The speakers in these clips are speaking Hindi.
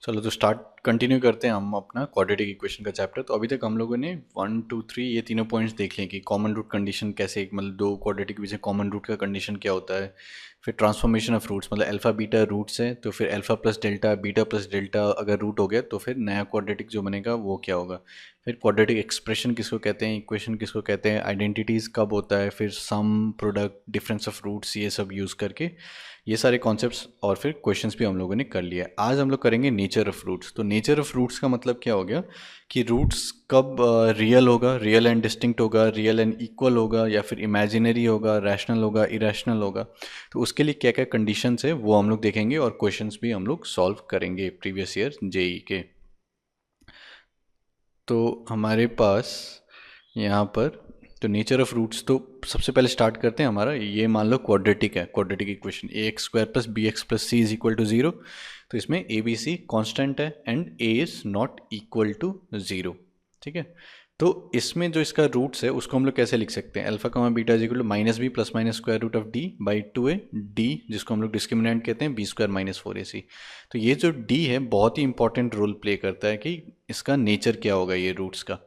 चलो तो स्टार्ट कंटिन्यू करते हैं हम अपना क्वाड्रेटिक इक्वेशन का चैप्टर। तो अभी तक हम लोगों ने 1 2 3 ये तीनों पॉइंट्स देख लिए कि कॉमन रूट कंडीशन कैसे, मतलब दो क्वाड्रेटिक के बीच कॉमन रूट का कंडीशन क्या होता है। फिर ट्रांसफॉर्मेशन ऑफ रूट्स, मतलब अल्फा बीटा रूट्स है तो फिर alpha plus delta beta plus delta अगर रूट हो गया तो फिर नया क्वाड्रेटिक जो बनेगा वो क्या होगा। फिर क्वाड्रेटिक एक्सप्रेशन किसको कहते हैं, इक्वेशन किसको कहते हैं, आइडेंटिटीज़ कब होता है, फिर some product difference of roots, ये सब यूज़ करके ये सारे कॉन्सेप्ट्स और फिर क्वेश्चंस भी हम लोगों ने कर लिया है। आज हम लोग करेंगे नेचर ऑफ रूट्स। तो नेचर ऑफ रूट्स का मतलब क्या हो गया कि रूट्स कब रियल होगा, रियल एंड डिस्टिंक्ट होगा, रियल एंड इक्वल होगा, या फिर इमेजिनरी होगा, रैशनल होगा, इरेशनल होगा। तो उसके लिए क्या क्या कंडीशंस है वो हम लोग देखेंगे और क्वेश्चंस भी हम लोग सॉल्व करेंगे प्रीवियस ईयर जेई के। तो हमारे पास यहाँ पर तो नेचर ऑफ रूट्स, तो सबसे पहले स्टार्ट करते हैं। हमारा ये मान लो क्वाड्रेटिक है, quadratic equation a x square plus b x plus c is equal to zero. तो इसमें ए बी सी कॉन्स्टेंट है and a is not equal to zero. ठीक है, तो इसमें जो इसका रूट्स है उसको हम लोग कैसे लिख सकते हैं, alpha comma beta is equal to minus b plus minus square root of d by two a d, जिसको हम लोग डिस्क्रिमिनेंट कहते हैं बी स्क्वायर माइनस फोर ए सी। तो ये जो डी है बहुत ही इंपॉर्टेंट रोल प्ले करता है कि इसका नेचर क्या होगा ये रूट्स का।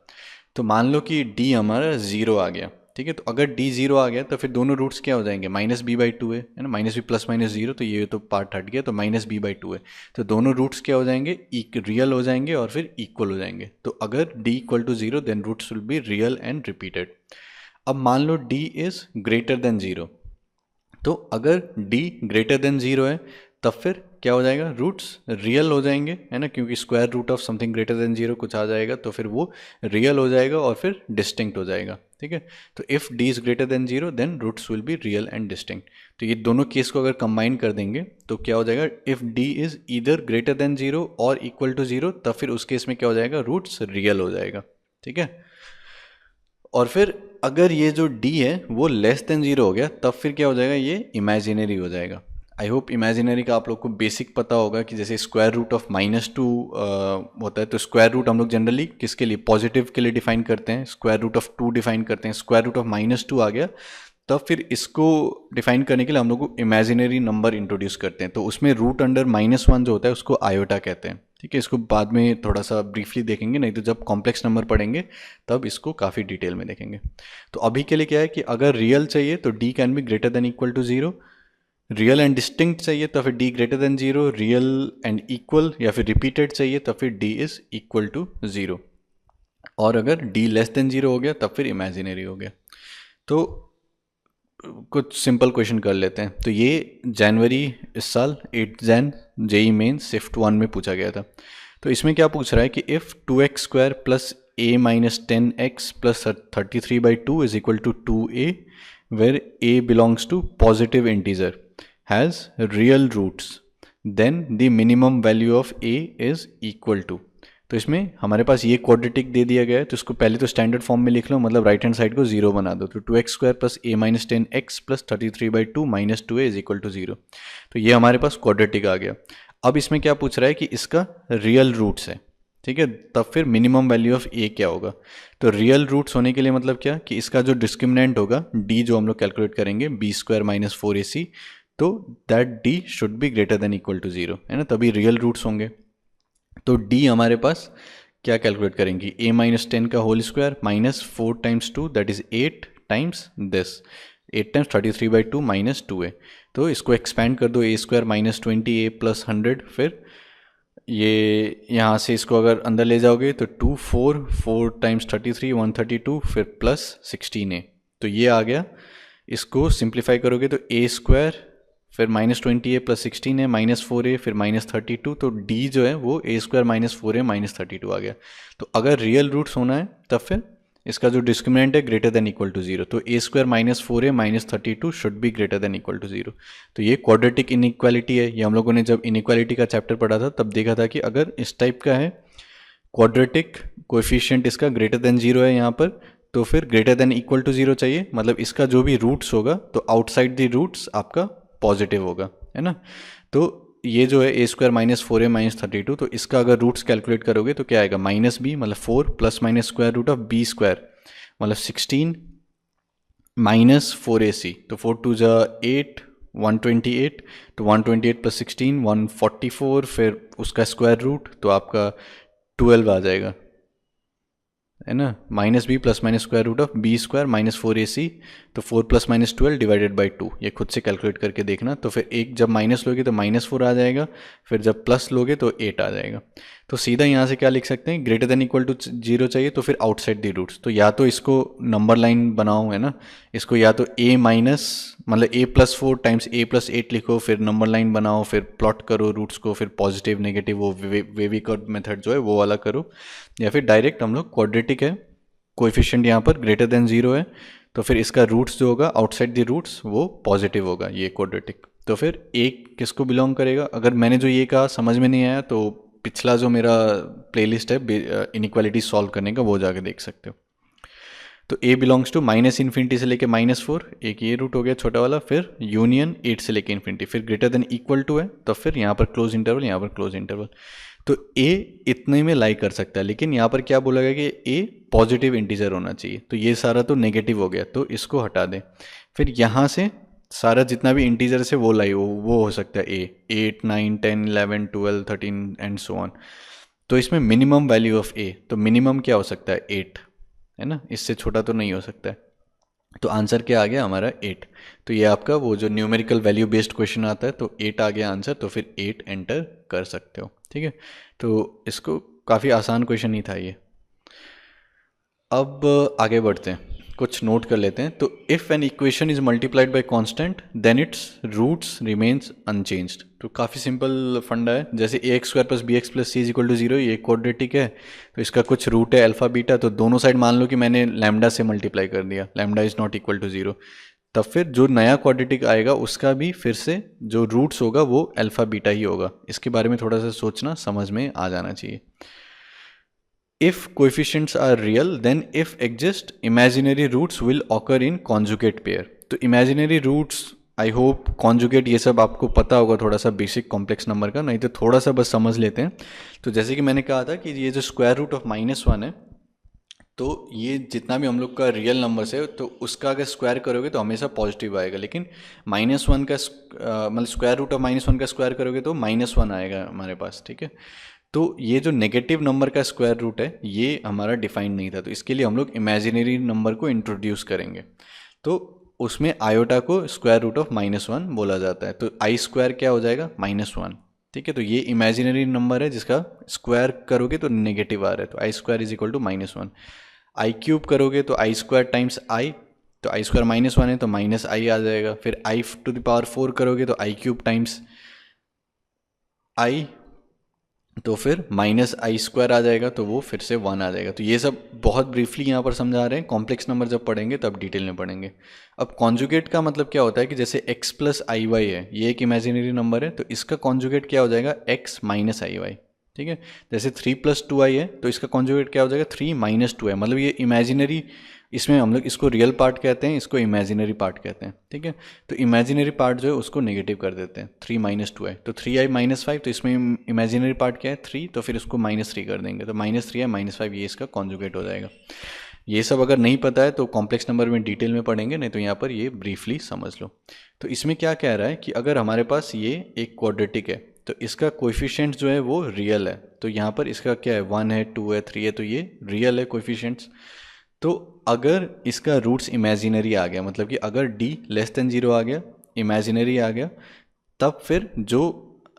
तो मान लो कि d हमारा ज़ीरो आ गया, ठीक है। तो अगर d ज़ीरो आ गया तो फिर दोनों रूट्स क्या हो जाएंगे, माइनस बी बाई टू है ना, minus b plus minus zero, तो ये तो पार्ट हट गया, तो माइनस बी बाई टू है। तो दोनों रूट्स क्या हो जाएंगे, रियल हो जाएंगे और फिर इक्वल हो जाएंगे। तो अगर d equal to zero then roots will be real and repeated. अब मान लो d is greater than zero, तो अगर d ग्रेटर देन जीरो है तब फिर क्या हो जाएगा, रूट्स रियल हो जाएंगे, है ना, क्योंकि square root of something greater than zero कुछ आ जाएगा तो फिर वो रियल हो जाएगा और फिर डिस्टिंक्ट हो जाएगा। ठीक है, तो if d is greater than zero then roots will be real and distinct. तो ये दोनों केस को अगर कंबाइन कर देंगे तो क्या हो जाएगा, if d is either greater than zero और इक्वल टू जीरो तब फिर उस केस में क्या हो जाएगा, रूट्स रियल हो जाएगा। ठीक है, और फिर अगर ये जो d है वो लेस देन जीरो हो गया तब फिर क्या हो जाएगा, ये इमेजिनरी हो जाएगा। आई होप इमेजिनरी का आप लोग को बेसिक पता होगा कि जैसे square root of minus two होता है, तो स्क्वायर रूट हम लोग जनरली किसके लिए, पॉजिटिव के लिए डिफाइन करते हैं, square root of two define करते हैं। Square root of minus two आ गया तब फिर इसको डिफाइन करने के लिए हम लोग को इमेजिनरी नंबर इंट्रोड्यूस करते हैं। तो उसमें रूट अंडर माइनस वन जो होता है उसको आयोटा कहते हैं। ठीक है, इसको बाद में थोड़ा सा ब्रीफली देखेंगे, नहीं तो जब कॉम्प्लेक्स नंबर पढ़ेंगे तब इसको काफ़ी डिटेल में देखेंगे। तो अभी के लिए क्या है कि अगर रियल चाहिए तो d can be greater than equal to zero, real and distinct चाहिए तो फिर d greater than zero, real and equal या फिर रिपीटेड चाहिए तो फिर d is equal to zero, और अगर d लेस देन जीरो हो गया तब फिर इमेजिनरी हो गया। तो कुछ सिंपल क्वेश्चन कर लेते हैं। तो ये जनवरी इस साल 8 जैन जेई मेन शिफ्ट 1 में पूछा गया था। तो इसमें क्या पूछ रहा है कि if 2x square plus a minus 10x plus 33/2 is equal to 2a where a belongs to positive integer has real roots then the minimum value of a is equal to. तो इसमें हमारे पास ये क्वाड्रेटिक दे दिया गया है, तो इसको पहले तो स्टैंडर्ड फॉर्म में लिख लो, मतलब राइट हैंड साइड को जीरो बना दो। तो 2x square plus a minus 10x plus 33/2 minus 2a is equal to zero. तो ये हमारे पास क्वाड्रेटिक आ गया। अब इसमें क्या पूछ रहा है कि इसका रियल रूट्स है। ठीक है, तब फिर मिनिमम वैल्यू ऑफ a क्या होगा। तो रियल रूट्स होने के लिए मतलब क्या कि इसका जो डिस्क्रिमिनेंट होगा d जो हम लोग कैलकुलेट करेंगे बी स्क्वायर माइनस फोर ए सी, तो that d should be greater than equal to zero, है ना, तभी रियल रूट्स होंगे। तो d हमारे पास क्या कैलकुलेट करेंगे, a माइनस 10 का whole square minus 4 times 2 that is 8 times this, 8 times 33/2 minus 2a। तो इसको एक्सपैंड कर दो, a square minus 20a plus 100, फिर ये यहाँ से इसको अगर अंदर ले जाओगे तो 2 4 टाइम्स 33 132 फिर प्लस 16a। तो ये आ गया। इसको सिंप्लीफाई करोगे तो a स्क्वायर फिर माइनस 20a प्लस 16 है माइनस 4a फिर माइनस 32, तो d जो है वो a square minus 4a minus 32 आ गया। तो अगर रियल रूट्स होना है तब फिर इसका जो डिस्क्रिमिनेंट है greater than equal to zero, तो a square minus 4a minus 32 should be greater than equal to zero. तो ये क्वाड्रेटिक इनइक्वालिटी है। ये हम लोगों ने जब इनइक्वालिटी का चैप्टर पढ़ा था तब देखा था कि अगर इस टाइप का है क्वाड्रेटिक, कोएफिशिएंट इसका ग्रेटर देन जीरो है यहाँ पर, तो फिर greater than equal to zero चाहिए, मतलब इसका जो भी रूट्स होगा तो आउटसाइड द रूट्स आपका पॉजिटिव होगा, है ना। तो ये जो है a square minus 4a minus 32, तो इसका अगर रूट्स कैलकुलेट करोगे तो क्या आएगा, माइनस b मतलब 4 plus minus square root of b square मतलब 16 माइनस 4ac, तो 4 2 जा 8 128, तो 128 प्लस 16 144, फिर उसका स्क्वायर रूट तो आपका 12 आ जाएगा, है ना। Minus b plus minus square root of b square minus 4ac, तो 4 प्लस माइनस 12 डिवाइडेड बाई 2, ये खुद से कैलकुलेट करके देखना। तो फिर एक जब माइनस लोगे तो -4 आ जाएगा, फिर जब प्लस लोगे तो 8 आ जाएगा। तो सीधा यहाँ से क्या लिख सकते हैं, ग्रेटर देन इक्वल टू 0 चाहिए तो फिर आउटसाइड दी रूट्स, तो या तो इसको नंबर लाइन बनाओ, है ना, इसको या तो a माइनस मतलब a+4 टाइम्स a+8 लिखो, फिर नंबर लाइन बनाओ, फिर प्लॉट करो रूट्स को, फिर पॉजिटिव नेगेटिव वो वेवी कर्व मेथड जो है वो वाला करो, या फिर डायरेक्ट हम लोग क्वाड्रेटिक है, कोएफिशिएंट यहाँ पर ग्रेटर देन 0 है, तो फिर इसका रूट्स जो होगा आउटसाइड द रूट्स वो पॉजिटिव होगा, ये क्वाड्रेटिक। तो फिर एक किसको बिलोंग करेगा, अगर मैंने जो ये कहा समझ में नहीं आया तो पिछला जो मेरा प्लेलिस्ट है इनइक्वालिटी सॉल्व करने का वो जाके देख सकते हो। तो a बिलोंग्स टू -∞ से लेके -4, एक ये रूट हो गया छोटा वाला, फिर यूनियन 8 से लेके इन्फिनिटी, फिर ग्रेटर देन इक्वल टू है तो फिर यहाँ पर क्लोज इंटरवल, यहाँ पर क्लोज इंटरवल। तो a इतने में लाई कर सकता है, लेकिन यहाँ पर क्या बोला गया कि a पॉजिटिव इंटीजर होना चाहिए, तो ये सारा तो नेगेटिव हो गया, तो इसको हटा दें। फिर यहाँ से सारा जितना भी इंटीजर है वो लाई वो हो सकता है a, 8 9 10 11 12 13 एंड सो ऑन। तो इसमें मिनिमम वैल्यू ऑफ a, तो मिनिमम क्या हो सकता है 8, है ना, इससे छोटा तो नहीं हो सकता है। तो आंसर क्या आ गया हमारा 8। तो ये आपका वो जो न्यूमेरिकल वैल्यू बेस्ड क्वेश्चन आता है, तो 8 आ गया आंसर, तो फिर 8 एंटर कर सकते हो, ठीक है। तो इसको काफ़ी आसान क्वेश्चन ही था ये। अब आगे बढ़ते हैं, कुछ नोट कर लेते हैं। तो if an equation is multiplied by constant then its roots remains unchanged. तो काफ़ी सिंपल फंडा है, जैसे ax² + bx + c = 0, ये क्वाड्रेटिक है, तो इसका कुछ रूट है अल्फा बीटा, तो दोनों साइड मान लो कि मैंने लैम्डा से मल्टीप्लाई कर दिया, lambda is not equal to 0, तब फिर जो नया क्वाड्रेटिक आएगा उसका भी फिर से जो रूट्स होगा वो अल्फा बीटा ही होगा। इसके बारे में थोड़ा सा सोचना, समझ में आ जाना चाहिए। If coefficients are real, then if exist, imaginary roots will occur in conjugate pair. तो imaginary roots I hope conjugate ये सब आपको पता होगा, थोड़ा सा बेसिक कॉम्प्लेक्स नंबर का, नहीं तो थोड़ा सा बस समझ लेते हैं। तो जैसे कि मैंने कहा था कि ये जो स्क्वायर रूट ऑफ -1 है, तो ये जितना भी हम लोग का रियल नंबर्स है तो उसका अगर स्क्वायर करोगे तो हमेशा पॉजिटिव आएगा, लेकिन -1 का मतलब स्क्वायर रूट ऑफ -1 का स्क्वायर करोगे तो -1 आएगा हमारे पास, ठीक है। तो ये जो नेगेटिव नंबर का स्क्वायर रूट है ये हमारा डिफाइंड नहीं था, तो इसके लिए हम लोग इमेजिनरी नंबर को इंट्रोड्यूस करेंगे। तो उसमें आयोटा को स्क्वायर रूट ऑफ -1 बोला जाता है, तो i² क्या हो जाएगा -1, ठीक है। तो ये इमेजिनरी नंबर है जिसका स्क्वायर करोगे तो नेगेटिव आ रहा है, तो i² = -1। i³ करोगे तो i² टाइम्स i, तो i² -1 है तो -i आ जाएगा। फिर i⁴ करोगे तो i³ टाइम्स i, तो फिर -i² आ जाएगा, तो वो फिर से 1 आ जाएगा। तो ये सब बहुत ब्रीफली यहाँ पर समझा रहे हैं, कॉम्प्लेक्स नंबर जब पढ़ेंगे तब डिटेल में पढ़ेंगे। अब कॉन्जुगेट का मतलब क्या होता है कि जैसे x + iy है, ये एक इमेजिनरी नंबर है, तो इसका कॉन्जुगेट क्या हो जाएगा x - iy, ठीक है। जैसे 3 + 2i है, तो इसका कॉन्जुगेट क्या हो जाएगा 3 - 2i, मतलब ये इमेजिनरी, इसमें हम लोग इसको रियल पार्ट कहते हैं, इसको इमेजिनरी पार्ट कहते हैं, ठीक है। तो इमेजिनरी पार्ट जो है उसको नेगेटिव कर देते हैं, 3 - 2i, तो 3i - 5, तो इसमें इमेजिनरी पार्ट क्या है 3, तो फिर उसको -3 कर देंगे, तो -3i - 5 ये इसका कॉन्जुगेट हो जाएगा। ये सब अगर नहीं पता है तो कॉम्प्लेक्स नंबर में डिटेल में पढ़ेंगे, नहीं तो यहाँ पर ये ब्रीफली समझ लो। तो इसमें क्या कह रहा है कि अगर हमारे पास ये एक क्वाड्रेटिक है तो इसका कोएफिशिएंट्स जो है वो रियल है, तो यहाँ पर इसका क्या है 1 है 2 है 3 है, तो ये रियल है कोएफिशिएंट्स। तो अगर इसका रूट्स इमेजिनरी आ गया, मतलब कि अगर d < 0 आ गया, इमेजिनरी आ गया, तब फिर जो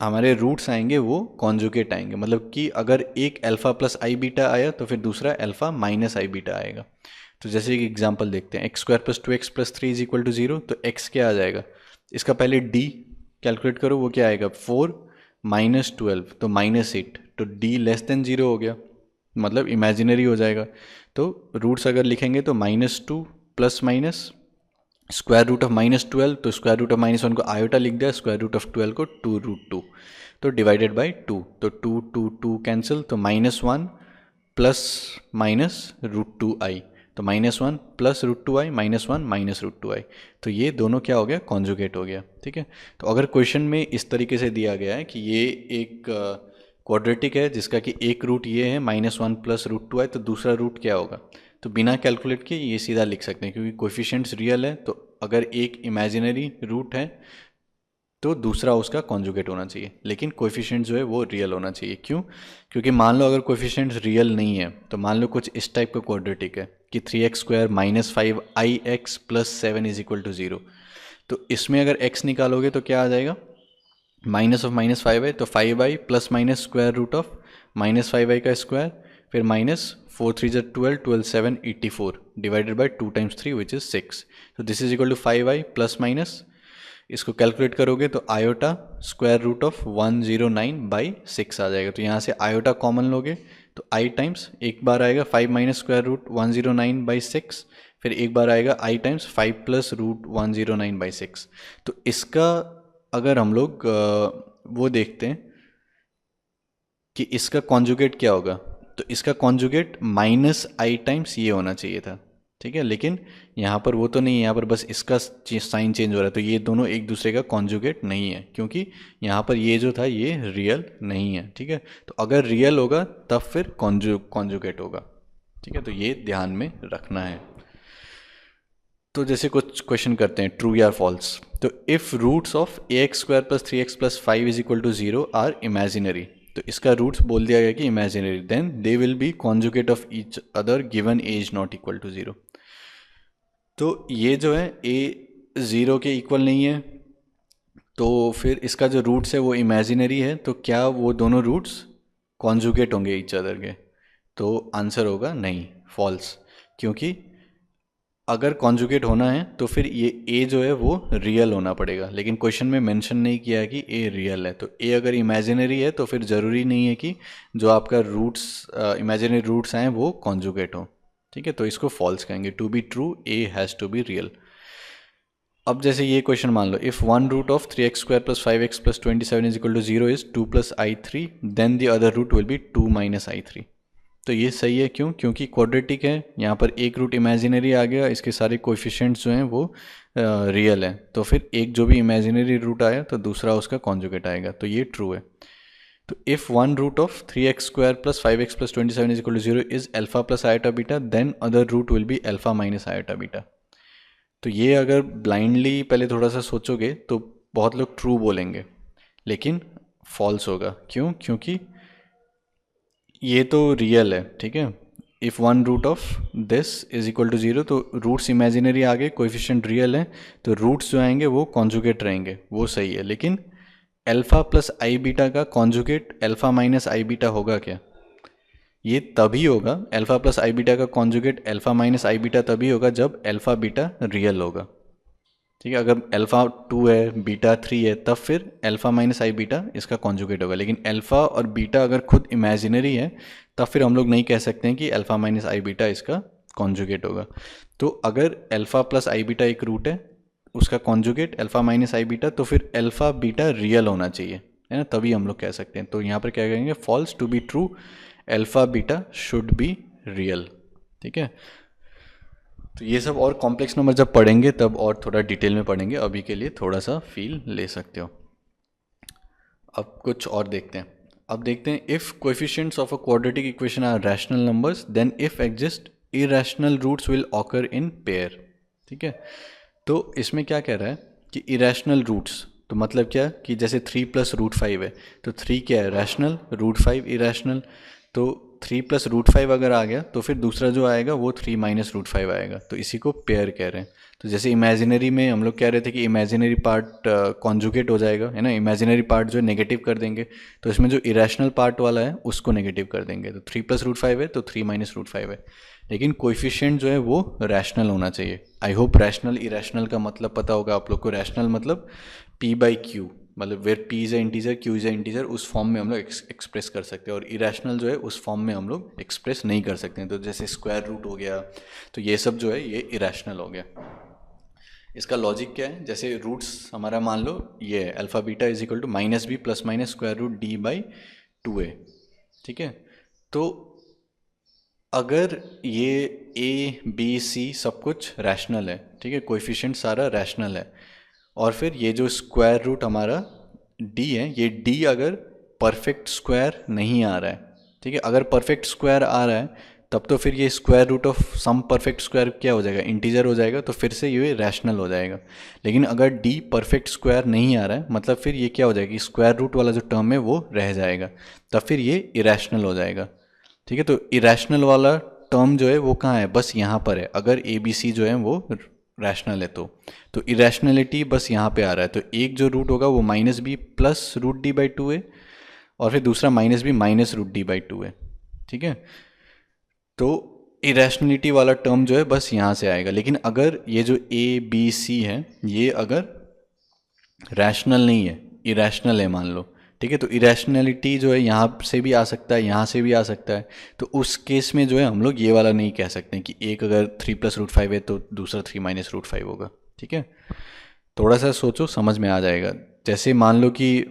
हमारे रूट्स आएंगे वो कॉन्जुगेट आएंगे, मतलब कि अगर एक अल्फा + i बीटा आया तो फिर दूसरा अल्फा - i बीटा आएगा। तो जैसे एक एग्जांपल देखते हैं, x² + 2x + 3 = 0, तो x क्या आ जाएगा, इसका पहले d कैलकुलेट करो, वो क्या आएगा 4 - 12, तो -8, तो d < 0 हो गया, मतलब इमेजिनरी हो जाएगा। तो रूट्स अगर लिखेंगे तो -2 ± स्क्वायर रूट ऑफ -12, तो स्क्वायर रूट ऑफ -1 को आयोटा लिख दिया, स्क्वायर रूट ऑफ 12 को 2√2, तो डिवाइडेड बाय 2, तो 2 2 2 कैंसिल, तो -1 ± √2i, तो -1 + √2i -1 - √2i, तो ये दोनों क्या हो गया कॉन्जुगेट हो गया, ठीक है। तो अगर क्वेश्चन में इस तरीके से दिया गया है कि ये एक क्वाड्रेटिक है जिसका कि एक रूट ये है -1 + √2i, तो दूसरा रूट क्या होगा, तो बिना कैलकुलेट किए ये सीधा लिख सकते हैं, क्योंकि कोएफिशिएंट्स रियल है, तो अगर एक इमेजिनरी रूट है तो दूसरा उसका कॉन्जुगेट होना चाहिए, लेकिन कोएफिशिएंट जो है वो रियल होना चाहिए। क्यों? क्योंकि मान लो अगर कोएफिशिएंट रियल नहीं है तो मान लो कुछ इस टाइप का क्वाड्रेटिक है कि 3x² minus 5i x plus 7 is equal to 0। तो इसमें अगर x निकालोगे तो क्या आ जाएगा? माइनस ऑफ माइनस 5i, तो 5i plus minus square root of minus 5i का स्क्वायर, फिर माइनस 4 3 ज़ा 12, 12 7 84 divided by 2 times 3 which is 6। तो this is equal to 5i plus minus, इसको कैलकुलेट करोगे तो आयोटा स्क्वायर रूट ऑफ 109/6 आ जाएगा। तो यहाँ से आयोटा कॉमन लोगे तो आई टाइम्स एक बार आएगा 5 माइनस स्क्वायर रूट 109/6, फिर एक बार आएगा आई टाइम्स 5 प्लस रूट 109/6। तो इसका अगर हम लोग वो देखते हैं कि इसका कॉन्जुगेट क्या होगा, तो इसका कॉन्जुगेट माइनस आई टाइम्स ये होना चाहिए था, ठीक है। लेकिन यहाँ पर वो तो नहीं है, यहाँ पर बस इसका साइन चेंज हो रहा है, तो ये दोनों एक दूसरे का कॉन्जुगेट नहीं है, क्योंकि यहाँ पर ये जो था ये रियल नहीं है, ठीक है। तो अगर रियल होगा तब फिर कॉन्जुगेट होगा, ठीक है। तो ये ध्यान में रखना है। तो जैसे कुछ क्वेश्चन करते हैं ट्रू या फॉल्स। तो if roots of ax² plus 3x plus 5 is equal to 0 are imaginary, तो इसका रूट्स बोल दिया गया कि imaginary, then they will be conjugate of each other given as not equal to 0। तो ये जो है a 0 के इक्वल नहीं है, तो फिर इसका जो रूट्स है वो इमेजिनरी है, तो क्या वो दोनों रूट्स कॉन्जुगेट होंगे ईच अदर के? तो आंसर होगा नहीं, फॉल्स। क्योंकि अगर कॉन्जुगेट होना है तो फिर ये ए जो है वो रियल होना पड़ेगा, लेकिन क्वेश्चन में मेंशन नहीं किया है कि ए रियल है। तो ए अगर इमेजिनरी है तो फिर ज़रूरी नहीं है कि जो आपका रूट्स इमेजिनरी रूट्स हैं वो कॉन्जुगेट हो, ठीक है। तो इसको फॉल्स कहेंगे। To be true a has to be real. अब जैसे ये क्वेश्चन मान लो, if one root of 3x² plus 5x plus 27 is equal to 0 is 2 plus i3, then the other root will be 2 minus i3। तो ये सही है। क्यों? क्योंकि क्वाड्रेटिक है, यहाँ पर एक रूट इमेजिनरी आ गया, इसके सारे कोएफिशिएंट्स जो हैं वो रियल हैं, तो फिर एक जो भी इमेजिनरी रूट आया तो दूसरा उसका कॉन्जुगेट आएगा, तो ये ट्रू है। तो if one root of 3x² plus 5x plus 27 is equal to 0 is alpha plus iota beta, then other root will be alpha minus iota beta. तो ये अगर ब्लाइंडली पहले थोड़ा सा सोचोगे तो बहुत लोग ट्रू बोलेंगे, लेकिन फॉल्स होगा। क्यों? क्योंकि ये तो रियल है, ठीक है। If one root of this is equal to 0, तो रूट्स इमेजिनरी आ गए, कोएफिशिएंट रियल है, तो रूट्स जो आएंगे वो कॉन्जुगेट रहेंगे, वो सही है। लेकिन अल्फा प्लस आई बीटा का कॉन्जुगेट अल्फा माइनस आई बीटा होगा क्या? ये तभी होगा, अल्फा प्लस आई बीटा का कॉन्जुगेट अल्फा माइनस आई बीटा तभी होगा जब अल्फा बीटा रियल होगा, ठीक है। अगर अल्फा 2 है बीटा 3 है तब फिर अल्फा माइनस आई बीटा इसका कॉन्जुगेट होगा, लेकिन अल्फा और बीटा अगर खुद इमेजिनरी है तब फिर हम लोग नहीं कह सकते हैं कि अल्फा माइनस आई बीटा इसका कॉन्जुगेट होगा। तो अगर अल्फा प्लस आई बीटा एक रूट है, उसका कॉन्जुगेट अल्फा माइनस आई बीटा, तो फिर अल्फा बीटा रियल होना चाहिए, है ना, तभी हम लोग कह सकते हैं। तो यहाँ पर क्या कहेंगे? False. To be true alpha beta should be real, ठीक है। तो ये सब और कॉम्प्लेक्स नंबर जब पढ़ेंगे तब और थोड़ा डिटेल में पढ़ेंगे, अभी के लिए थोड़ा सा फील ले सकते हो। अब कुछ और देखते हैं। अब देखते हैं, if coefficients of a quadratic equation are rational numbers then if exist irrational roots will occur in pair, ठीक है। तो इसमें क्या कह रहा है कि इरेशनल रूट्स, तो मतलब क्या कि जैसे 3 प्लस रूट 5 है, तो 3 क्या है? Rational, root 5 irrational. तो 3 प्लस रूट 5 अगर आ गया तो फिर दूसरा जो आएगा वो 3 माइनस रूट 5 आएगा, तो इसी को पेयर कह रहे हैं। तो जैसे इमेजिनरी में हम लोग कह रहे थे कि इमेजिनरी पार्ट कॉन्जुगेट हो जाएगा, है ना, इमेजिनरी पार्ट जो है नेगेटिव कर देंगे, तो इसमें जो इरेशनल पार्ट वाला है उसको नेगेटिव कर देंगे। तो 3 प्लस रूट 5 है तो 3 माइनस रूट 5 है, लेकिन कोएफिशिएंट जो है वो रैशनल होना चाहिए। आई होप रैशनल इरेशनल का मतलब पता होगा आप लोग को। रैशनल मतलब p/q, मतलब where p is a integer, q is a integer, उस फॉर्म में हम लोग एक्सप्रेस कर सकते हैं, और इरेशनल जो है उस फॉर्म में हम लोग एक्सप्रेस नहीं कर सकते हैं। तो जैसे स्क्वायर रूट हो गया, तो ये सब जो है ये इरेशनल हो गया। इसका लॉजिक क्या है? जैसे रूट्स हमारा मान लो ये है alpha beta is equal to minus b plus minus square root d/2a, ठीक है। तो अगर ये ए बी सी सब कुछ रैशनल है, ठीक है, कोएफिशिएंट सारा रैशनल है, और फिर ये जो स्क्वायर रूट हमारा d है, ये d अगर परफेक्ट स्क्वायर नहीं आ रहा है, ठीक है, अगर परफेक्ट स्क्वायर आ रहा है तब तो फिर ये square root of some perfect square क्या हो जाएगा, इंटीजर हो जाएगा, तो फिर से ये रैशनल हो जाएगा। लेकिन अगर डी परफेक्ट स्क्वायर नहीं आ रहा है, मतलब फिर ये क्या हो जाएगा, स्क्वायर रूट वाला जो टर्म है वो रह जाएगा, तब फिर ये इरेशनल हो जाएगा। ठीक है, तो इरेशनल वाला टर्म जो है वो कहाँ है, बस यहाँ पर है। अगर ए बी सी जो है वो रैशनल है तो इरेशनलिटी बस यहाँ पे आ रहा है। तो एक जो रूट होगा वो minus b plus root d by two है, और फिर दूसरा minus b minus root d by two है। ठीक है, तो इरेशनलिटी वाला टर्म जो है बस यहाँ से आएगा। लेकिन अगर ये जो ए बी सी है ये अगर रैशनल नहीं है, इरेशनल है मान लो, ठीक है, तो इरेशनलिटी जो है यहाँ से भी आ सकता है, यहाँ से भी आ सकता है। तो उस केस में जो है हम लोग ये वाला नहीं कह सकते कि एक अगर 3+√5 है तो दूसरा 3-√5 होगा। ठीक है, थोड़ा सा सोचो, समझ में आ जाएगा। जैसे मान लो कि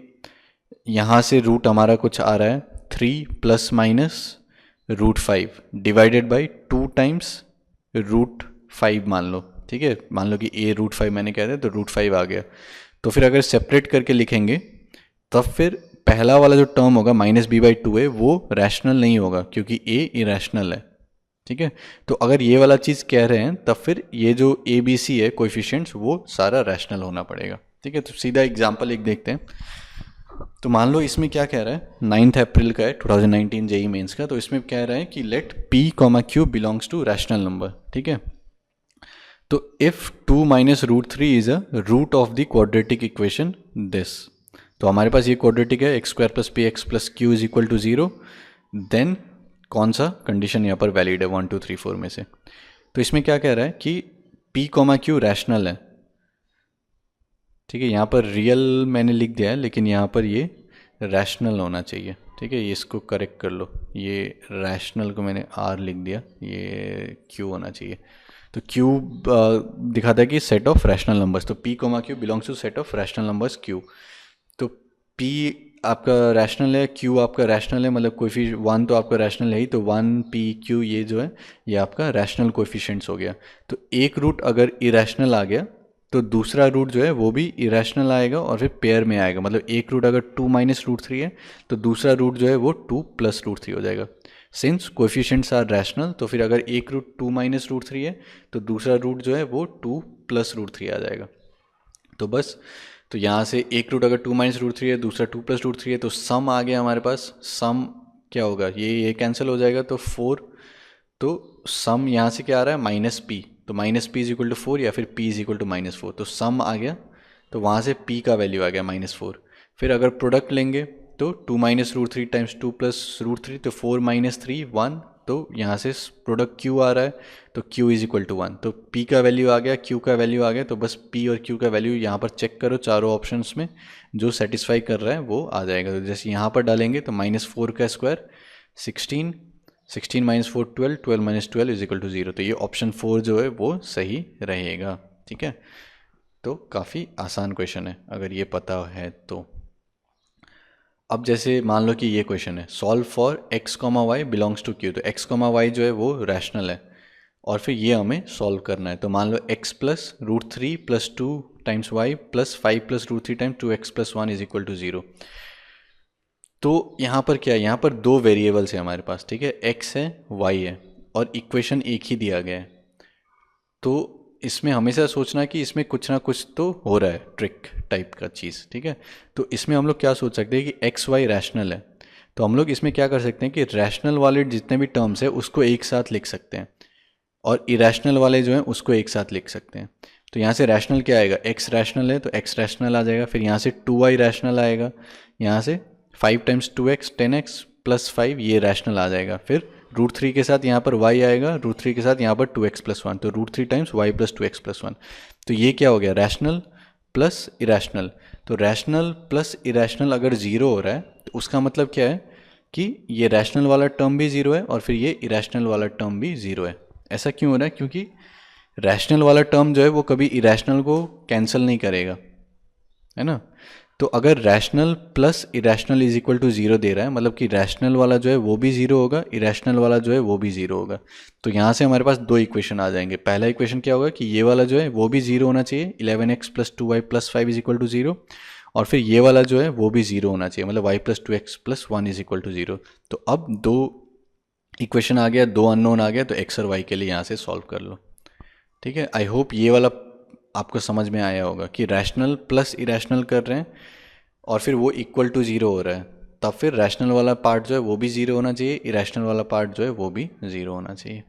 यहाँ से रूट हमारा कुछ आ रहा है 3+-√5 डिवाइडेड बाई 2 टाइम्स √5 मान लो। ठीक है, मान लो कि a √5 मैंने कह दिया तो √5 आ गया। तो फिर अगर सेपरेट करके लिखेंगे तब फिर पहला वाला जो टर्म होगा -b/2 है वो रैशनल नहीं होगा क्योंकि a इरेशनल है। ठीक है, तो अगर ये वाला चीज़ कह रहे हैं तब फिर ये जो ए बी सी है कोएफिशिएंट्स वो सारा रैशनल होना पड़ेगा। ठीक है, तो सीधा एग्जांपल एक देखते हैं। तो मान लो इसमें क्या कह रहा है, 9 अप्रैल का है 2019 जेई मेंस का। तो इसमें कह रहा है कि let p, q belongs to rational number. ठीक है, तो if 2 - √3 is a root of the quadratic equation this, तो हमारे पास ये क्वाड्रेटिक है x² + px + q = 0, देन कौन सा कंडीशन यहाँ पर वैलिड है 1 2 3 4 में से। तो इसमें क्या कह रहा है कि p, q रैशनल है। ठीक है, यहाँ पर रियल मैंने लिख दिया है लेकिन यहाँ पर ये रैशनल होना चाहिए। ठीक है, ये इसको करेक्ट कर लो, ये रैशनल को मैंने r लिख दिया, ये q होना चाहिए। तो q दिखाता है कि सेट ऑफ रैशनल नंबर्स, तो p, q belongs to set of rational numbers q। तो p आपका रैशनल है, q आपका रैशनल है, मतलब कोएफिशिएंट 1 तो आपका रैशनल है ही, तो 1 p q ये जो है ये आपका रैशनल कोएफिशिएंट्स हो गया। तो एक रूट अगर इरेशनल आ गया तो दूसरा रूट जो है वो भी इरेशनल आएगा और फिर पेयर में आएगा। मतलब एक रूट अगर 2 - √3 है तो दूसरा रूट जो है वो 2 + √3 हो जाएगा। सिंस कोएफिशिएंट्स आर रैशनल तो फिर अगर एक रूट 2 - √3 है तो दूसरा रूट जो है वो 2 + √3 आ जाएगा। तो बस, तो यहाँ से एक रूट अगर 2 - √3 है, दूसरा 2 + √3 है, तो सम आ गया हमारे पास। सम क्या होगा, ये कैंसिल हो जाएगा तो 4। तो सम यहाँ से क्या आ रहा है -p, तो -p = 4 या फिर p = -4, तो सम आ गया। तो वहाँ से p का वैल्यू आ गया -4। फिर अगर प्रोडक्ट लेंगे तो 2 - √3 टाइम्स 2 + √3, तो 4 - 3 1, तो यहाँ से प्रोडक्ट q आ रहा है तो q = 1। तो p का वैल्यू आ गया, q का वैल्यू आ गया, तो बस p और q का वैल्यू यहाँ पर चेक करो, चारों ऑप्शंस में जो सेटिस्फाई कर रहा है वो आ जाएगा। तो जैसे यहाँ पर डालेंगे तो -4 का स्क्वायर 16, 16 - 4 12, 12 - 12 = 0। तो ये ऑप्शन 4 जो है वो सही रहेगा। ठीक है, तो काफ़ी आसान क्वेश्चन है अगर ये पता है तो। अब जैसे मान लो कि ये क्वेश्चन है, solve for x, y belongs to q। तो x, y जो है वो रैशनल है और फिर ये हमें सॉल्व करना है। तो मान लो x + √3 + 2 times y + 5 + √3 times 2x + 1 = 0। तो यहाँ पर क्या है, यहाँ पर दो वेरिएबल्स है हमारे पास। ठीक है, x है, y है, और इक्वेशन एक ही दिया गया है। तो इसमें हमेशा सोचना कि इसमें कुछ ना कुछ तो हो रहा है, ट्रिक टाइप का चीज़। ठीक है, तो इसमें हम लोग क्या सोच सकते हैं कि x, y रैशनल है, तो हम लोग इसमें क्या कर सकते हैं कि रैशनल वाले जितने भी टर्म्स है उसको एक साथ लिख सकते हैं और इरेशनल वाले जो हैं उसको एक साथ लिख सकते हैं। तो यहाँ से रैशनल क्या आएगा, x रैशनल है तो x रैशनल आ जाएगा। फिर यहाँ से 2y रैशनल आएगा, यहाँ से 5 टाइम्स 2x 10x + 5 ये रैशनल आ जाएगा। फिर √3 के साथ यहाँ पर y आएगा, √3 के साथ यहाँ पर 2x + 1, तो √3 टाइम्स y + 2x + 1। तो ये क्या हो गया, रैशनल प्लस इरेशनल। तो रैशनल प्लस इरेशनल अगर ज़ीरो हो रहा है तो उसका मतलब क्या है कि ये रैशनल वाला टर्म भी ज़ीरो है और फिर ये इरेशनल वाला टर्म भी ज़ीरो है। ऐसा क्यों हो रहा है, क्योंकि रैशनल वाला टर्म जो है वो कभी इरेशनल को कैंसिल नहीं करेगा, है ना। तो अगर रैशनल प्लस इरेशनल = 0 दे रहा है, मतलब कि रैशनल वाला जो है वो भी ज़ीरो होगा, इरेशनल वाला जो है वो भी ज़ीरो होगा। तो यहाँ से हमारे पास दो इक्वेशन आ जाएंगे। पहला इक्वेशन क्या होगा कि ये वाला जो है वो भी ज़ीरो होना चाहिए, 11x + 2y + 5 = 0, और फिर ये वाला जो है वो भी ज़ीरो होना चाहिए, मतलब y + 2x + 1 = 0। तो अब दो इक्वेशन आ गया, दो अननोन आ गया, तो एक्स और वाई के लिए यहाँ से सॉल्व कर लो। ठीक है, आई होप ये वाला आपको समझ में आया होगा कि रैशनल प्लस इरेशनल कर रहे हैं और फिर वो इक्वल टू ज़ीरो हो रहा है, तब फिर रैशनल वाला पार्ट जो है वो भी ज़ीरो होना चाहिए, इरेशनल वाला पार्ट जो है वो भी ज़ीरो होना चाहिए।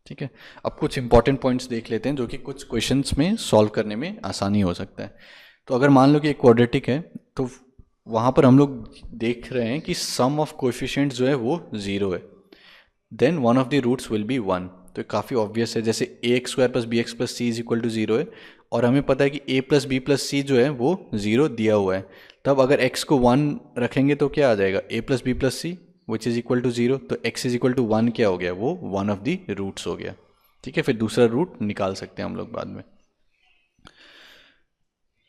ठीक है, अब कुछ इंपॉर्टेंट पॉइंट्स देख लेते हैं जो कि कुछ क्वेश्चंस में सॉल्व करने में आसानी हो सकता है। तो अगर मान लो कि एक क्वाड्रेटिक है, तो वहाँ पर हम लोग देख रहे हैं कि सम ऑफ कोएफिशिएंट्स जो है वो ज़ीरो है, then one of the roots will be one. तो काफ़ी ऑब्वियस है, जैसे a x square plus b x plus c is equal to zero है और हमें पता है कि a plus b plus c जो है वो ज़ीरो दिया हुआ है, तब अगर एक्स को वन रखेंगे तो क्या आ जाएगा, a plus b plus c which is equal to zero, तो x is equal to one क्या हो गया, वो वन ऑफ द रूट्स हो गया। ठीक है, फिर दूसरा रूट निकाल सकते हैं हम लोग बाद में।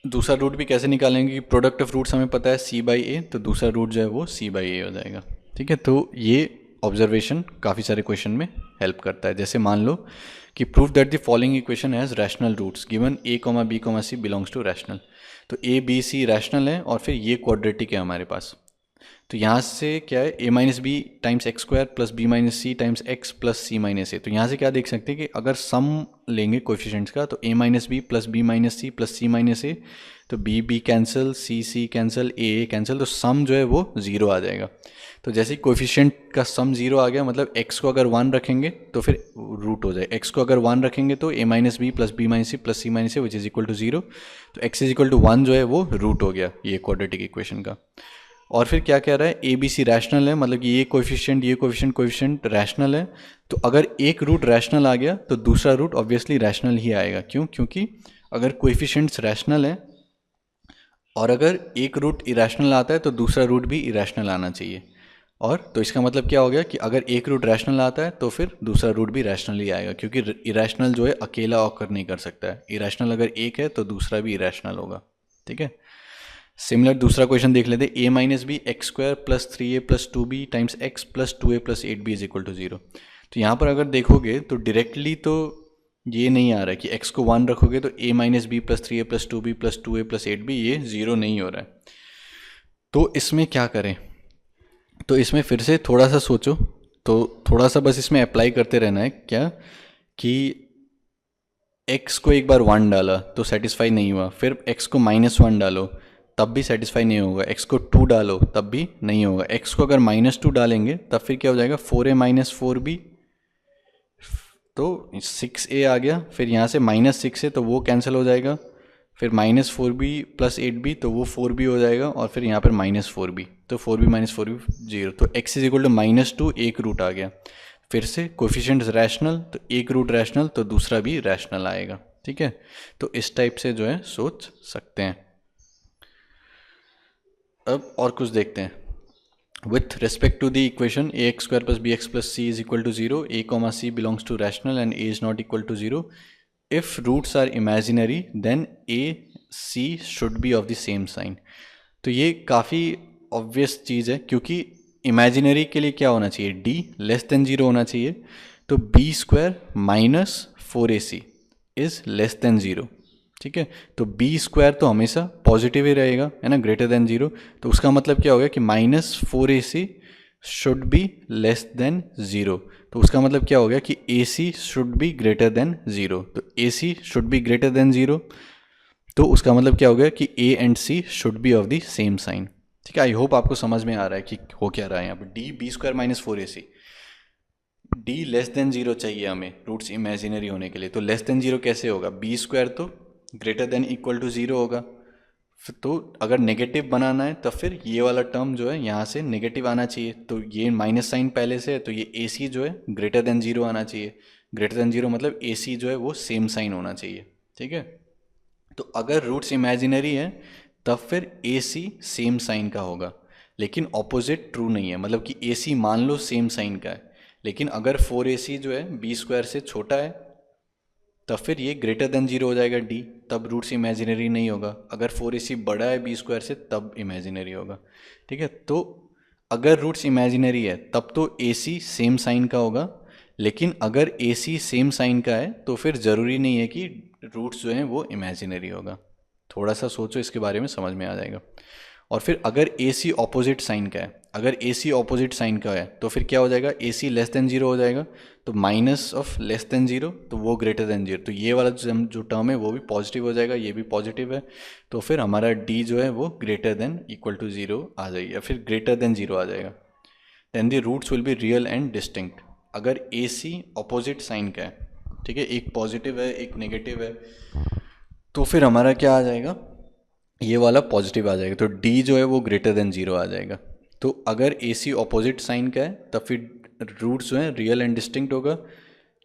दूसरा रूट भी कैसे निकालेंगे कि प्रोडक्ट ऑफ रूट्स हमें पता है सी बाई ए, तो दूसरा रूट जो है वो सी बाई ए हो जाएगा। ठीक है, तो ये ऑब्जर्वेशन काफ़ी सारे क्वेश्चन में हेल्प करता है। जैसे मान लो कि prove that the following equation has rational roots given a comma b comma c belongs to rational. तो ए बी सी रैशनल है और फिर ये क्वाड्रेटिक है हमारे पास। तो यहाँ से क्या है, a minus b times x square plus b minus c times x plus c minus a. तो यहाँ से क्या देख सकते हैं कि अगर सम लेंगे कोएफिशिएंट्स का, तो a minus b plus b minus c plus c minus a, तो b b cancel, c c cancel, a cancel, तो सम जो है वो ज़ीरो आ जाएगा। तो जैसे ही कोएफिशिएंट का सम ज़ीरो आ गया, मतलब एक्स को अगर वन रखेंगे तो फिर रूट हो जाए, एक्स को अगर वन रखेंगे तो a minus b plus b minus c plus c minus a which is equal to zero, तो x is equal to one जो है वो रूट हो गया ये क्वाड्रेटिक इक्वेशन का। और फिर क्या कह रहा है, ए बी सी रैशनल है, मतलब कि ये कोएफिशिएंट रैशनल है। तो अगर एक रूट रैशनल आ गया तो दूसरा रूट ऑब्वियसली रैशनल ही आएगा। क्यों? क्योंकि अगर कोएफिशिएंट्स रैशनल है और अगर एक रूट इरेशनल आता है तो दूसरा रूट भी इरेशनल आना चाहिए। और तो इसका मतलब क्या हो गया कि अगर एक रूट रैशनल आता है तो फिर दूसरा रूट भी रैशनल ही आएगा, क्योंकि इरेशनल जो है अकेला ऑकर नहीं कर सकता है। इरेशनल अगर एक है तो दूसरा भी इरेशनल होगा। ठीक है, सिमिलर दूसरा क्वेश्चन देख लेते हैं, A minus B X square plus three A plus two B times x plus two A plus eight B is equal to zero. तो यहाँ पर अगर देखोगे तो डायरेक्टली तो ये नहीं आ रहा है कि x को वन रखोगे तो a minus b plus three A plus two b plus two A plus eight b, ये ज़ीरो नहीं हो रहा है। तो इसमें क्या करें, तो इसमें फिर से थोड़ा सा सोचो, तो थोड़ा सा बस इसमें अप्लाई करते रहना है क्या कि x को एक बार वन डाला तो सेटिस्फाई नहीं हुआ, फिर x को माइनस वन डालो तब भी सेटिस्फाई नहीं होगा, x को टू डालो तब भी नहीं होगा, x को अगर माइनस टू डालेंगे तब फिर क्या हो जाएगा, फोर ए माइनस फोर बी, तो सिक्स ए आ गया, फिर यहाँ से माइनस सिक्स है तो वो कैंसिल हो जाएगा, फिर minus four b plus eight b तो वो फोर बी हो जाएगा, और फिर यहाँ पर माइनस फोर बी, तो four b minus four b zero, तो x is equal to minus two, एक रूट आ गया। फिर से कोफिशिएंट्स रैशनल, तो एक रूट रैशनल तो दूसरा भी रैशनल आएगा। ठीक है, तो इस टाइप से जो है सोच सकते हैं। अब और कुछ देखते हैं। With respect to the equation ax square plus bx plus c is equal to 0, a comma c belongs to rational and a is not equal to 0. If roots are imaginary, then a c should be of the same sign. तो ये काफ़ी ऑब्वियस चीज़ है, क्योंकि इमेजिनरी के लिए क्या होना चाहिए, d लेस देन ज़ीरो होना चाहिए। तो b square minus four A c is less than zero. ठीक है, तो बी स्क्वायर तो हमेशा पॉजिटिव ही रहेगा, है ना, ग्रेटर देन जीरो। तो उसका मतलब क्या हो गया कि minus four A C should be less than zero. तो उसका मतलब क्या हो गया कि A C should be greater than zero. तो A C should be greater than zero, तो उसका मतलब क्या हो गया कि A and C should be of the same sign. ठीक है, आई होप आपको समझ में आ रहा है कि हो क्या रहा है यहाँ पर। D B square minus four ए C, D less than zero चाहिए हमें रूट्स इमेजिनरी होने के लिए। तो लेस देन जीरो कैसे होगा, बी स्क्वायर तो greater than equal to zero होगा। तो अगर नेगेटिव बनाना है तो फिर ये वाला टर्म जो है यहाँ से नेगेटिव आना चाहिए, तो ये माइनस साइन पहले से है, तो ये ए सी जो है ग्रेटर देन जीरो आना चाहिए। ग्रेटर देन जीरो मतलब ए सी जो है वो सेम साइन होना चाहिए। ठीक है, तो अगर रूट्स इमेजिनरी है तब फिर ए सी सेम साइन का होगा, लेकिन ऑपोजिट ट्रू नहीं है, मतलब कि ए सी मान लो सेम साइन का है, लेकिन अगर फोर ए सी जो है बी स्क्वायर से छोटा है तब फिर ये ग्रेटर देन जीरो हो जाएगा डी, तब रूट्स इमेजिनरी नहीं होगा। अगर फोर ए सी बड़ा है बी स्क्वायर से तब इमेजिनरी होगा। ठीक है, तो अगर रूट्स इमेजिनरी है तब तो ए सी सेम साइन का होगा, लेकिन अगर ए सी सेम साइन का है तो फिर ज़रूरी नहीं है कि रूट्स जो हैं वो इमेजिनरी होगा। थोड़ा सा सोचो, इसके बारे में समझ में आ जाएगा। और फिर अगर ए सी ऑपोजिट साइन का है, अगर ए सी ऑपोजिट साइन का है तो फिर क्या हो जाएगा, ए सी लेस देन जीरो हो जाएगा, तो minus of less than zero तो वो ग्रेटर देन जीरो, तो ये वाला जो टर्म है वो भी पॉजिटिव हो जाएगा, ये भी पॉजिटिव है, तो फिर हमारा डी जो है वो greater than equal to zero आ जाएगी या फिर ग्रेटर देन जीरो आ जाएगा। Then the roots will be real and distinct. अगर ए सी ऑपोजिट साइन का है, ठीक है, एक पॉजिटिव है एक नेगेटिव है, तो फिर हमारा क्या आ जाएगा, ये वाला पॉजिटिव आ जाएगा, तो डी जो है वो ग्रेटर देन जीरो आ जाएगा। तो अगर ए सी ऑपोजिट साइन का है तब फिर रूट्स जो है रियल एंड डिस्टिंक्ट होगा,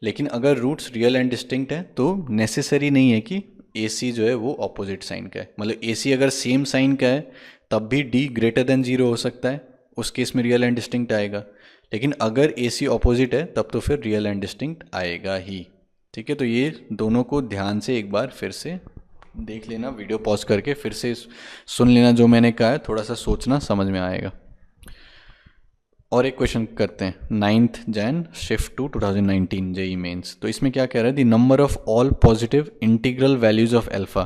लेकिन अगर रूट्स रियल एंड डिस्टिंक्ट है तो नेसेसरी नहीं है कि ए सी जो है वो ऑपोजिट साइन का है, मतलब ए सी अगर सेम साइन का है तब भी डी ग्रेटर देन जीरो हो सकता है, उस केस में रियल एंड डिस्टिंक्ट आएगा, लेकिन अगर ए सी ऑपोजिट है तब तो फिर रियल एंड डिस्टिंक्ट आएगा ही। ठीक है, तो ये दोनों को ध्यान से एक बार फिर से देख लेना, वीडियो पॉज करके फिर से सुन लेना जो मैंने कहा है, थोड़ा सा सोचना समझ में आएगा। और एक क्वेश्चन करते हैं, 9th Jan shift two 2019 JEE mains. तो इसमें क्या कह रहा है, the number of all positive integral values of alpha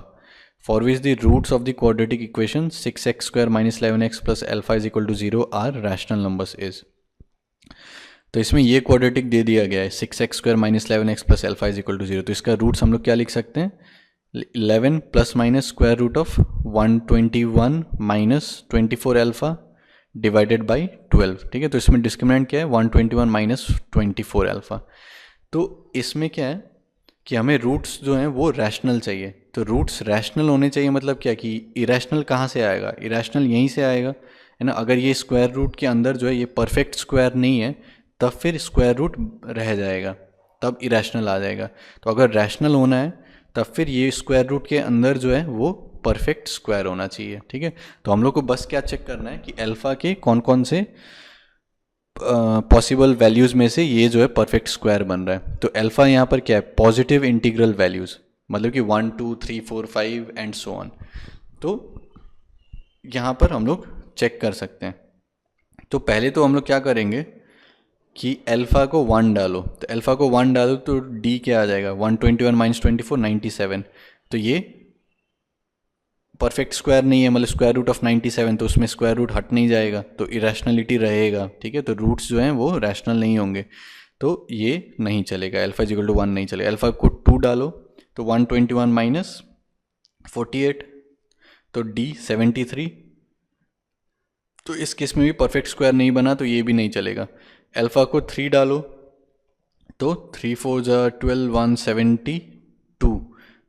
for which the roots of the quadratic equation 6x² - 11x plus alpha is equal to 0 are rational numbers is. तो इसमें ये क्वाड्रेटिक दे दिया गया है 6x² - 11x plus alpha is equal to 0, तो इसका रूट्स हम लोग क्या लिख सकते हैं, 11 plus minus square root of 121 minus 24 alpha divided by 12। ठीक है, तो इसमें डिस्क्रिमिनेंट क्या है, 121 माइनस 24 एल्फा। तो इसमें क्या है कि हमें रूट्स जो हैं वो रैशनल चाहिए, तो रूट्स रैशनल होने चाहिए, मतलब क्या कि इरेशनल कहाँ से आएगा, इरेशनल यहीं से आएगा, है ना। अगर ये स्क्वायर रूट के अंदर जो है ये परफेक्ट स्क्वायर नहीं है तब फिर स्क्वायर रूट रह जाएगा, तब इरेशनल आ जाएगा। तो अगर रैशनल होना है तब फिर ये स्क्वायर रूट के अंदर जो है वो परफेक्ट स्क्वायर होना चाहिए। ठीक है, तो हम लोग को बस क्या चेक करना है कि अल्फा के कौन कौन से पॉसिबल वैल्यूज़ में से ये जो है परफेक्ट स्क्वायर बन रहा है। तो अल्फा यहाँ पर क्या है, पॉजिटिव इंटीग्रल वैल्यूज़, मतलब कि 1 2 3 4 5 एंड सो ऑन। तो यहाँ पर हम लोग चेक कर सकते हैं। तो पहले तो हम लोग क्या करेंगे कि अल्फा को 1 डालो, तो अल्फा को 1 डालो तो डी क्या आ जाएगा, 121 माइनस 24 97। तो ये परफेक्ट स्क्वायर नहीं है, मतलब स्क्वायर रूट ऑफ 97, तो उसमें स्क्वायर रूट हट नहीं जाएगा, तो इरेशनलिटी रहेगा। ठीक है, तो रूट्स जो हैं वो रैशनल नहीं होंगे, तो ये नहीं चलेगा, अल्फा इक्वल टू 1 नहीं चलेगा। अल्फा को 2 डालो तो 121 माइनस 48, तो डी 73, तो इस केस में भी परफेक्ट स्क्वायर नहीं बना, तो ये भी नहीं चलेगा। अल्फा को 3 डालो तो 3 4 12 172,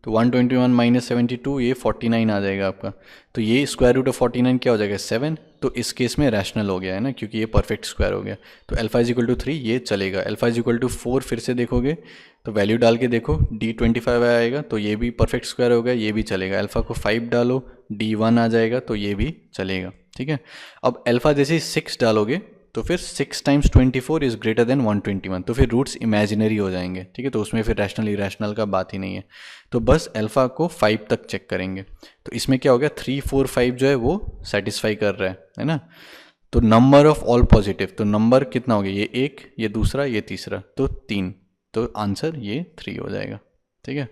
तो 121 माइनस 72 ये 49 आ जाएगा आपका। तो ये स्क्वायर रूट ऑफ 49 क्या हो जाएगा, 7, तो इस केस में रैशनल हो गया है ना, क्योंकि ये परफेक्ट स्क्वायर हो गया। तो अल्फा इज इक्वल टू 3 ये चलेगा। अल्फा इज इक्वल टू 4 फिर से देखोगे तो वैल्यू डाल के देखो, डी 25 आएगा, तो ये भी परफेक्ट स्क्वायर हो गया, ये भी चलेगा। अल्फा को 5 डालो, डी 1 आ जाएगा, तो ये भी चलेगा। ठीक है, अब अल्फा जैसे 6 डालोगे तो फिर 6 टाइम्स 24 इज ग्रेटर देन 121, तो फिर रूट्स इमेजिनरी हो जाएंगे। ठीक है, तो उसमें फिर रैशनल इरेशनल का बात ही नहीं है। तो बस अल्फा को 5 तक चेक करेंगे, तो इसमें क्या हो गया, 3 4 5 जो है वो सेटिस्फाई कर रहा है ना। तो नंबर ऑफ ऑल पॉजिटिव, तो नंबर कितना हो गया, ये 1, ये दूसरा, ये तीसरा, तो 3, तो आंसर ये 3 हो जाएगा। ठीक है,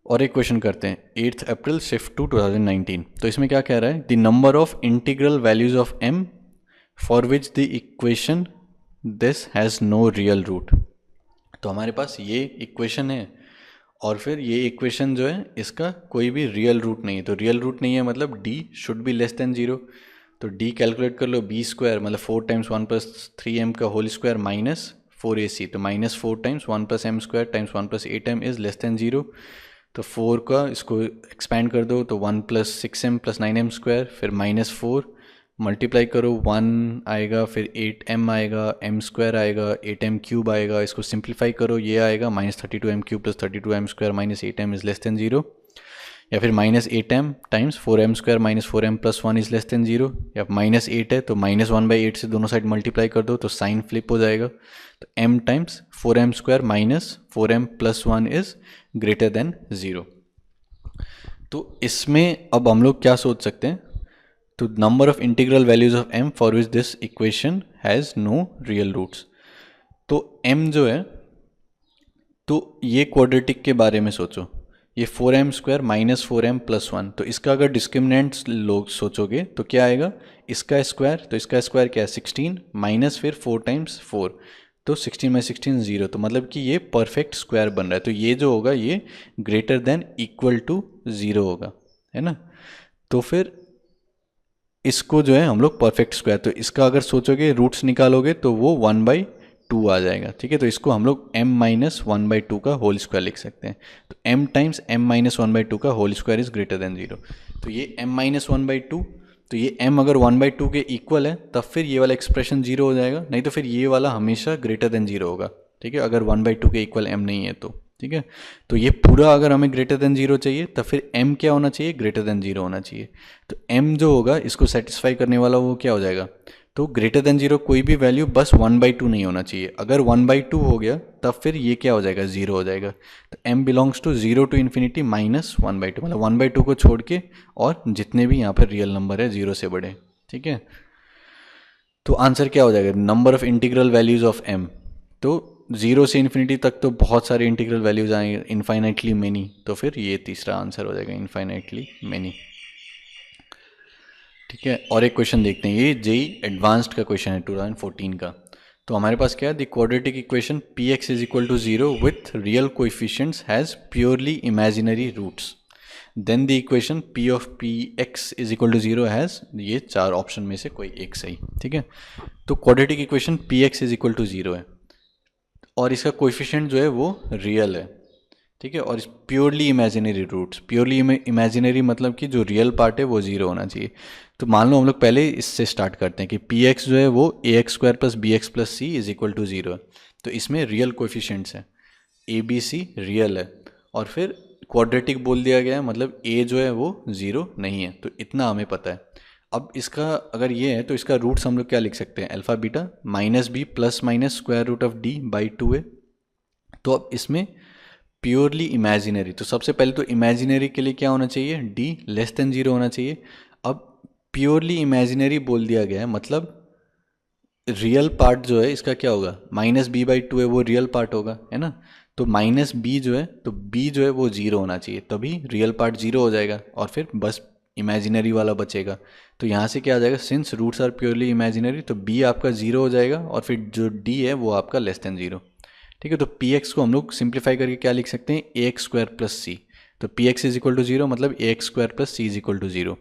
और एक क्वेश्चन करते हैं, 8th अप्रैल शिफ्ट टू 2019। तो इसमें क्या कह रहा है, the number of integral values of m for which the equation this has no real root. तो हमारे पास ये इक्वेशन है और फिर ये इक्वेशन जो है इसका कोई भी रियल रूट नहीं है। तो रियल रूट नहीं है मतलब d should be less then 0। तो d कैलकुलेट कर लो, b स्क्वायर मतलब 4 टाइम्स 1 प्लस 3m का होल स्क्वायर माइनस 4ac, तो minus 4 times 1 plus m square times 1 plus 8m is less than 0। तो 4 का इसको एक्सपैंड कर दो तो 1 plus 6m plus 9m square, फिर माइनस 4 मल्टीप्लाई करो, 1 आएगा, फिर 8m आएगा, m स्क्वायर आएगा, 8m क्यूब आएगा, इसको सिंप्लीफाई करो, ये आएगा minus 32m cube plus 32m square minus 8m is less than 0, या फिर minus 8m times 4m square minus 4m plus 1 is less than 0, या माइनस 8 है तो माइनस 1/8 से दोनों साइड मल्टीप्लाई कर दो तो साइन फ्लिप हो जाएगा। तो m times 4m square minus 4m plus 1 is greater than 0। तो इसमें अब हम लोग क्या सोच सकते हैं, तो number of integral values of m for which this equation has no real roots. तो m जो है, तो ये क्वाड्रेटिक के बारे में सोचो, ये 4m² माइनस 4m प्लस 1, तो इसका अगर डिस्क्रिमिनेंट लोग सोचोगे तो क्या आएगा, इसका स्क्वायर, तो इसका स्क्वायर क्या है 16 माइनस फिर 4 टाइम्स 4, तो 16 में 16 0, तो मतलब कि ये परफेक्ट स्क्वायर बन रहा है, तो ये जो होगा ये ग्रेटर देन इक्वल टू 0 होगा, है ना। तो फिर इसको जो है हम लोग परफेक्ट स्क्वायर, तो इसका अगर सोचोगे रूट्स निकालोगे तो वो 1/2 आ जाएगा, ठीक है। तो इसको हम लोग m माइनस 1/2 का होल स्क्वायर लिख सकते हैं, तो m टाइम्स m माइनस 1/2 का whole square is greater than 0, तो ये m माइनस 1/2, तो ये m अगर 1/2 के इक्वल है तब फिर ये वाला एक्सप्रेशन 0 हो जाएगा, नहीं तो फिर ये वाला हमेशा ग्रेटर देन 0 होगा, ठीक है, अगर 1/2 के इक्वल m नहीं है तो, ठीक है। तो ये पूरा अगर हमें ग्रेटर देन 0 चाहिए तब फिर m क्या होना चाहिए, ग्रेटर देन 0 होना चाहिए, तो m जो होगा इसको सेटिस्फाई करने वाला वो क्या हो जाएगा, तो ग्रेटर देन 0 कोई भी वैल्यू बस 1/2 नहीं होना चाहिए, अगर 1/2 हो गया तब फिर ये क्या हो जाएगा, 0 हो जाएगा, तो m belongs to 0 to infinity minus 1/2, मतलब 1/2 को छोड़ के और जितने भी यहाँ पर रियल नंबर है 0 से बड़े, ठीक है। तो आंसर क्या हो जाएगा, number of integral values of m, तो 0 से इन्फिनिटी तक तो बहुत सारे इंटीग्रल वैल्यूज आएंगे, इन्फाइनाइटली मेनी, तो फिर ये तीसरा आंसर हो जाएगा इन्फाइनाइटली मेनी, ठीक है। और एक क्वेश्चन देखते हैं, ये जेई एडवांस्ड का क्वेश्चन है 2014 का, तो हमारे पास क्या है, the quadratic equation px is equal to 0 with real coefficients has purely imaginary roots, then the equation p of px is equal to 0 has, ये चार ऑप्शन में से कोई एक सही, ठीक है। तो quadratic equation px is equal to 0 है और इसका कोएफिशिएंट जो है वो रियल है, ठीक है, और इस purely imaginary roots, purely imaginary मतलब कि जो रियल पार्ट है वो 0 होना चाहिए। तो मान लो हम लोग पहले इससे स्टार्ट करते हैं कि px जो है वो ax² plus bx plus c is equal to 0 है, तो इसमें रियल कोएफिशिएंट्स हैं, a b c रियल है, और फिर क्वाड्रेटिक बोल दिया गया है मतलब a जो है वो 0 नहीं है, तो इतना हमें पता है। अब इसका अगर ये है तो इसका रूट्स हम लोग क्या लिख सकते हैं, alpha beta minus b plus minus square root of d by 2a, तो अब इसमें प्योरली इमेजिनरी, तो सबसे पहले तो इमेजिनरी के लिए क्या होना चाहिए, d लेस देन 0 होना चाहिए। अब प्योरली इमेजिनरी बोल दिया गया है मतलब रियल पार्ट जो है इसका क्या होगा, माइनस बी बाई 2 है वो रियल पार्ट होगा, है ना, तो माइनस बी जो है, तो b जो है वो 0 होना चाहिए, तभी रियल पार्ट 0 हो जाएगा और फिर बस इमेजिनरी वाला बचेगा। तो यहाँ से क्या आ जाएगा, since roots are purely imaginary, तो b आपका 0 हो जाएगा और फिर जो d है वो आपका लेस देन 0, ठीक है। तो px को हम लोग सिंप्लीफाई करके क्या लिख सकते हैं, ax² प्लस c, तो px इज इक्वल टू 0 मतलब ax² plus c is equal to 0।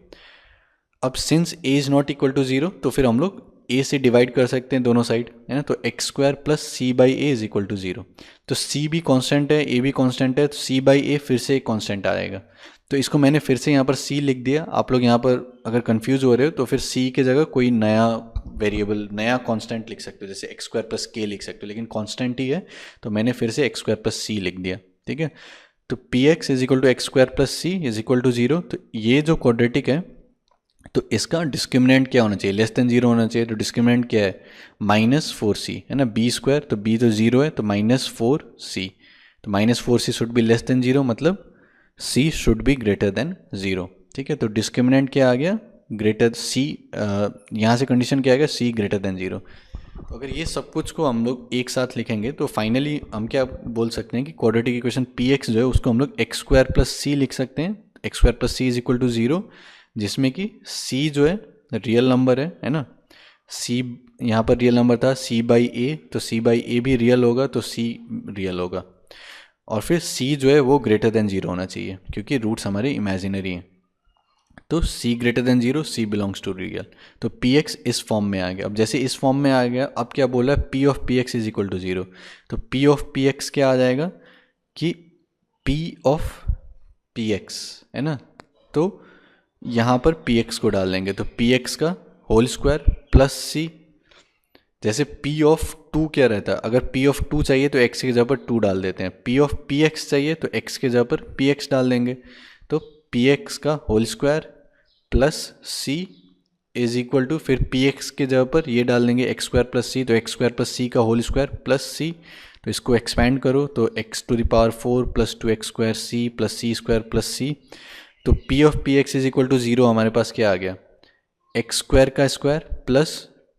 अब since a is not equal to 0 तो फिर हम लोग a से डिवाइड कर सकते हैं दोनों साइड, है ना, तो x² plus c by a is equal to 0, तो c भी कांस्टेंट है a भी कांस्टेंट है, तो c बाई ए फिर से एक कांस्टेंट आएगा, तो इसको मैंने फिर से यहाँ पर c लिख दिया। आप लोग यहाँ पर अगर कंफ्यूज हो रहे हो तो फिर c की जगह कोई नया वेरिएबल, नया कांस्टेंट लिख सकते हो, जैसे x² प्लस k लिख सकते हो, लेकिन कांस्टेंट ही है तो मैंने फिर से x² प्लस c लिख दिया, ठीक है। तो px is equal to x² plus c is equal to 0, तो ये जो क्वाड्रेटिक है तो इसका डिस्क्रिमिनेंट क्या होना चाहिए, लेस देन 0 होना चाहिए, तो डिस्क्रिमिनेंट क्या है, -4c, है ना, b² तो b तो 0 है तो -4c, तो -4c should be less then 0 मतलब c should be greater than 0, ठीक है। तो डिस्क्रिमिनेंट क्या आ गया, ग्रेटर c, यहाँ से कंडीशन क्या आएगा, c ग्रेटर देन 0। तो अगर ये सब कुछ को हम लोग एक साथ लिखेंगे तो फाइनली हम क्या बोल सकते हैं कि क्वाड्रेटिक इक्वेशन px जो है उसको हम लोग x² प्लस c लिख सकते हैं, x² plus c is equal to 0, जिसमें कि c जो है रियल नंबर है ना, c यहाँ पर रियल नंबर था c बाई ए, तो c बाई ए भी रियल होगा तो c रियल होगा, और फिर c जो है वो ग्रेटर देन 0 होना चाहिए क्योंकि रूट्स हमारे इमेजिनरी हैं, तो c greater than 0, c belongs to real, तो px इस फॉर्म में आ गया। अब जैसे इस फॉर्म में आ गया, अब क्या बोला है, p of px is equal to 0, तो p ऑफ px क्या आ जाएगा कि p ऑफ px, है ना, तो यहाँ पर px को डाल देंगे, तो px का होल स्क्वायर प्लस c, जैसे p ऑफ 2 क्या रहता है, अगर p ऑफ 2 चाहिए तो x की जगह पर 2 डाल देते हैं, p ऑफ px चाहिए तो x की जगह पर px डाल देंगे, तो px का whole square plus c is equal to, फिर px के जगह पर ये डाल देंगे x² प्लस c, तो x² प्लस c का होल स्क्वायर प्लस c, तो इसको एक्सपैंड करो तो x to the power 4 plus 2x² c plus c² plus c, तो p of px is equal to 0 हमारे पास क्या आ गया, x² का square plus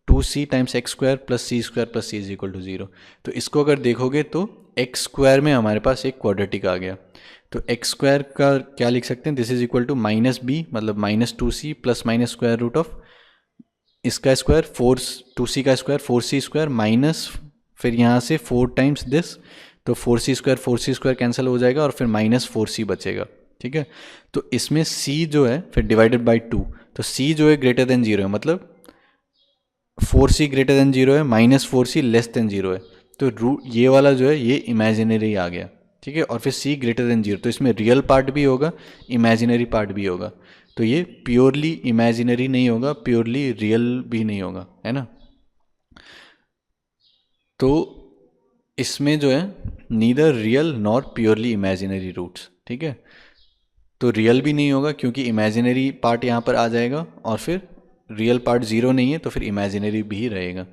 2c times x² plus c² plus c is equal to 0। तो इसको अगर देखोगे तो x² में हमारे पास एक क्वाड्रेटिक आ गया, तो एक्स स्क्वायर का क्या लिख सकते हैं, this is equal to minus b, मतलब -2c plus minus square root of इसका स्क्वायर 2c का स्क्वायर 4c स्क्वायर माइनस फिर यहाँ से 4 टाइम्स दिस, तो 4c स्क्वायर कैंसिल हो जाएगा और फिर -4c बचेगा। ठीक है, तो इसमें c जो है फिर डिवाइडेड बाई 2, तो c जो है ग्रेटर देन 0 है, मतलब 4c ग्रेटर देन 0 है, -4c लेस देन 0 है, तो रूट ये वाला जो है ये इमेजिनरी आ गया। ठीक है, और फिर c ग्रेटर देन 0, तो इसमें रियल पार्ट भी होगा, इमेजिनरी पार्ट भी होगा, तो ये प्योरली इमेजिनरी नहीं होगा, प्योरली रियल भी नहीं होगा, है ना। तो इसमें जो है neither real nor purely imaginary roots. ठीक है, तो रियल भी नहीं होगा क्योंकि इमेजिनरी पार्ट यहाँ पर आ जाएगा, और फिर रियल पार्ट 0 नहीं है तो फिर इमेजिनरी भी रहेगा।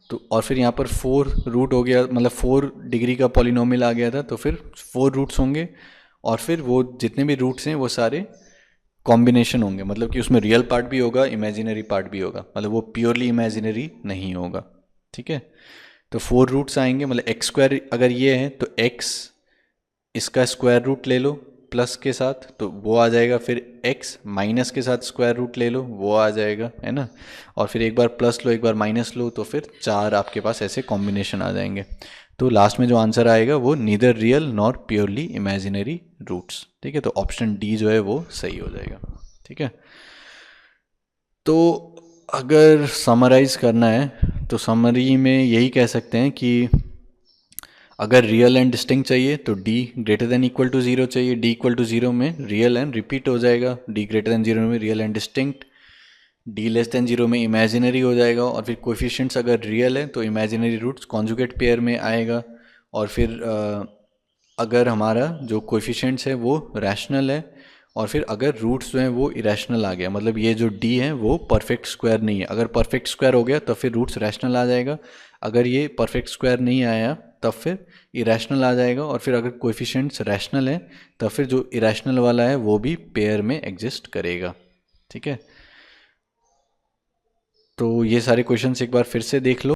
तो और फिर यहाँ पर 4 रूट हो गया, मतलब 4 डिग्री का पॉलिनोमियल आ गया था, तो फिर 4 रूट्स होंगे, और फिर वो जितने भी रूट्स हैं वो सारे कॉम्बिनेशन होंगे, मतलब कि उसमें रियल पार्ट भी होगा, इमेजिनरी पार्ट भी होगा, मतलब वो प्योरली इमेजिनरी नहीं होगा। ठीक है, तो 4 रूट्स आएंगे, मतलब एक्स स्क्वायर अगर ये है तो एक्स इसका स्क्वायर रूट ले लो प्लस के साथ, तो वो आ जाएगा, फिर x माइनस के साथ स्क्वायर रूट ले लो, वो आ जाएगा, है ना, और फिर एक बार प्लस लो एक बार माइनस लो, तो फिर 4 आपके पास ऐसे कॉम्बिनेशन आ जाएंगे। तो लास्ट में जो आंसर आएगा वो neither real nor purely imaginary roots. ठीक है, तो ऑप्शन डी जो है वो सही हो जाएगा। ठीक है, तो अगर समराइज करना है तो समरी में यही कह सकते हैं कि अगर रियल एंड डिस्टिंक्ट चाहिए तो d greater than equal to 0 चाहिए, d इक्वल टू 0 में रियल एंड रिपीट हो जाएगा, d ग्रेटर देन 0 में real and distinct, d less than 0 में इमेजिनरी हो जाएगा, और फिर कोएफिशिएंट्स अगर रियल है तो इमेजिनरी रूट्स कॉन्जुगेट पेयर में आएगा, और फिर अगर हमारा जो कोएफिशिएंट्स है वो रैशनल है, और फिर अगर रूट्स जो हैं वो इरेशनल आ गया, मतलब ये जो d है वो परफेक्ट स्क्वायर नहीं है, अगर परफेक्ट स्क्वायर हो गया तो फिर रूट्स रैशनल आ जाएगा, अगर ये परफेक्ट स्क्वायर नहीं आया तब फिर इरेशनल आ जाएगा, और फिर अगर कोएफिशिएंट्स रैशनल है तब फिर जो इरेशनल वाला है वो भी पेयर में एग्जिस्ट करेगा। ठीक है, तो ये सारे क्वेश्चंस एक बार फिर से देख लो।